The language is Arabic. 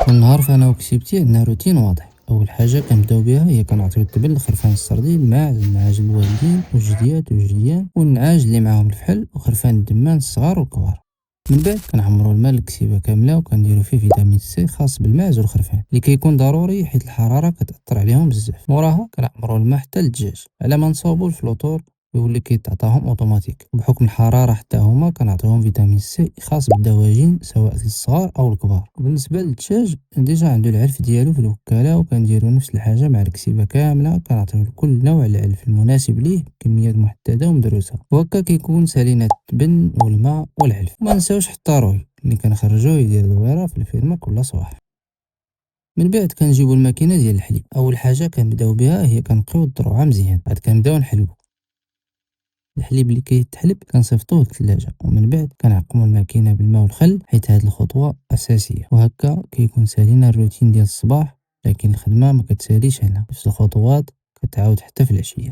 كل نهار فأنا وكتيبتي عندنا روتين واضح. أول حاجة كنبداو بها هي كنعطيو التبن لخرفان السردين، الماعز، النعاج الوالدين والجديات والجديان والنعاج اللي معاهم الفحل وخرفان الدمان الصغار والكبار. من بعد كنعمرو الماء الكسيبة كاملة وكنديرو فيه فيتامين سي خاص بالماعز والخرفان اللي كيكون ضروري حيت الحرارة كتأثر عليهم بزاف. موراها كنعمرو الماء حتى للدجاج على ما نصاوبو الفلوطور يولي كيتعطاهم اوتوماتيك. بحكم الحرارة حتى هما كنعطيوهم فيتامين سي خاص بالدواجن سواء للصغار او الكبار. بالنسبة للدجاج ديجا عندو العلف ديالو في الوكالة وكنديرو نفس الحاجة مع الكسيبة كاملة، كنعطيو لكل نوع العلف المناسب ليه كميات محددة ومدروسة، وهكا كيكون سالينا التبن والماء والعلف. ما نساوش حتى روي اللي كنخرجوه يدير دويرة في الفيرما كل صباح. من بعد كنجيبو الماكينة ديال الحليب. اول حاجة كنبداو بها هي كنقيو الضروعة مزيان، بعد كنبداو نحلبو الحليب اللي كيتحلب كنصيفطوه للثلاجة، ومن بعد كنعقمو الماكينة بالماء والخل حيت هاد الخطوة أساسية، وهكا كيكون سالينا الروتين ديال الصباح. لكن الخدمة ما كتساليش هنا، نفس الخطوات كتعاود حتى في العشية.